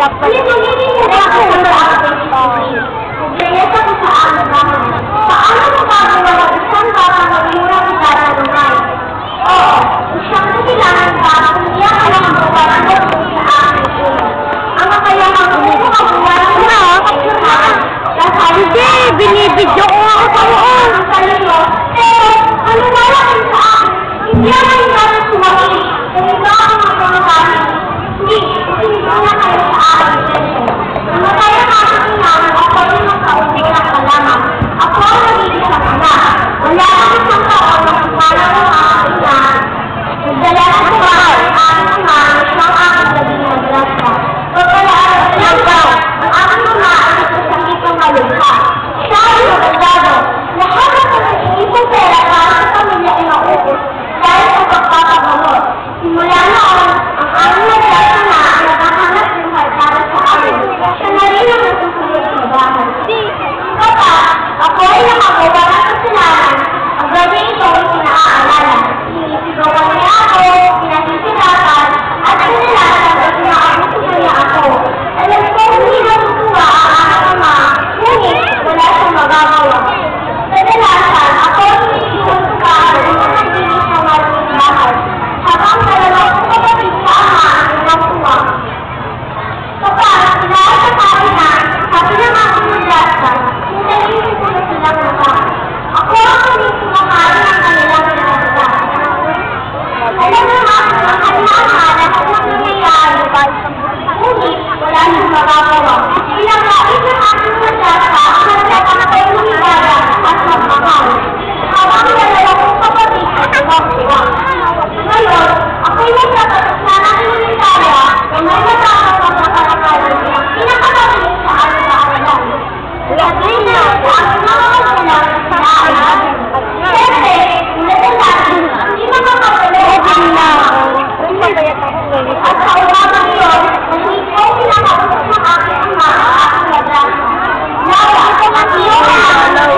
Alam pa rin. Nagyayasa ko sa aking bahay. Paano mo gagawa ng isang batang magmurang itatulungan? Oo, siyang kailangan ba kung niya ka lang ang babaran mo sa aking ito? Ang kakayahan mo kung kabuwalan mo na kapsunahan. Hindi, binibidyo ko ako sa loob. Ang salito, pero ano wala kayo sa akin? Hindi ako yung natin sumagin. Kung ito ako magpapagaling. Hindi, hindi na kayo sa akin. Namatay ang aking inaman at kayo ng kaunti ng kalaman. Ako ang nagiging sa kanya. Wala kang isang taon na kung ng aking inaman. Nagdala ng bahay, aking inaman, siyang aking naging madrasa. Pagkalaan ang sinagaw, ang aking mga ay sakit ng malugha. Siya ay magandado. Lahat ng pag-iisang pera para sa pamilya ay maubos dahil sa pagpapagamot. Simula noon, ang aming madrasa na ay naghahanap buhay para sa amin. Siya na rin ang nasusunod sa bahay. Kapag ako ay nakagawa ng kasalanan, ang gabi ito ay pinaaalala. Sinisigawan niya ako, pinasisirapan, at kinalasan at pinaabuso niya ako. Alam ko hindi natutuwa ang aking ama, ngunit wala siyang magagawa. Kadalasan, ako ay sinisigawan sa bahay at nanatilis ng maraming bahay. Habang dalawang kapatid sa ama ang nakuha. Kapag sila sa sabi na, sabi ng aking madrasa, hintayin ko na silang mata. Ako ang huling kumakain ng kanilang pinagsa. Alam naman ang kanilang hanap at nangyayari. Ngunit wala siyang magagawa. Pinagkait ng aking madrasa ang madrasa na kayo lumigaya at magmahal. Habang dalawang kapatid at tuwang-tuwa. Ngayon, ako'y nagtatapos na natin lumigaya na may matapos ang nakalakalan niya. Pinakatabihin sa aking kaaralan. Lagay na sa aking mga magsalang sa akin. Siyempre, ulit natin, hindi makakapalawag ang naman. At sa umagang yun, hindi ko pinakausap ng aking ama ang aking madrasa. Nawa, at iyon na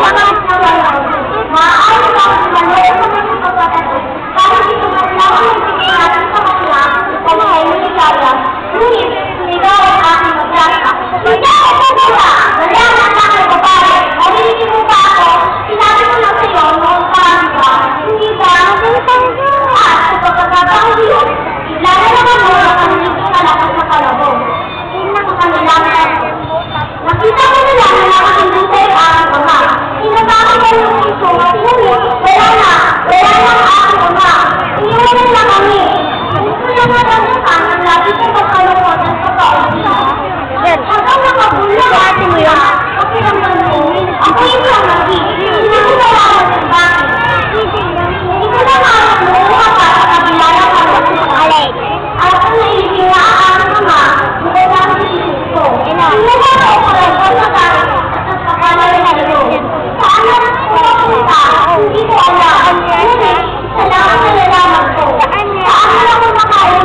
walang nawalan. Maaari ba ang manood sa mga kapatid kahit ito man lang ang nagbigay natin sa kanila upang ay maligaya. Ngunit, sumigaw ang aking madrasa. Hindi ako pagkala! Wala na sa aking babae. Marinig mo ba ako? Sinabi ko na sa'yo noong parang ba? Hindi ba? At sa pagkakataon yun, bigla na naman mo ang kanilang kalakas sa kalabog. Tingnan ko kanilang nakita ko na lang na nakakindutay ang aking ama. Sinabakit ko yung puso, ngunit wala na ang aking ama. Iniwanan na kami. Gusto na maramdaman ang lagi kong pagkalungkotan sa kaunti. Hanggang nakabulang ate mo yun. Okay naman mo. Ako yung lamagi. Hindi ko nalaman ng bakit. Hindi ko nalaman mo ka sa kabila ng alay. At kung naisip na ang aking ama, mukha na ang isip ko. Inuha ko ang kalagyan sa tayo at nagpapalay na ito. Saan na pumapunta? Hindi ko alam. Ngunit, salamat na nalaman ko. Saan na ako makain?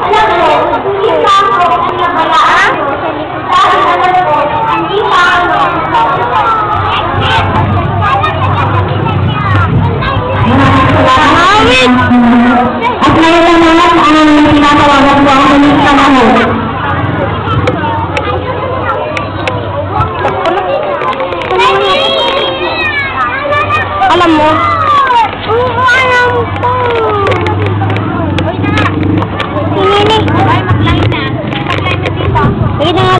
Alam mo, hindi pa ako pinabayaan ko sa likod dahil alam ko, hindi pa ako At ngayon naman ang tinatawagan ko ang ulit sa mahal. Alam mo? Alam ko.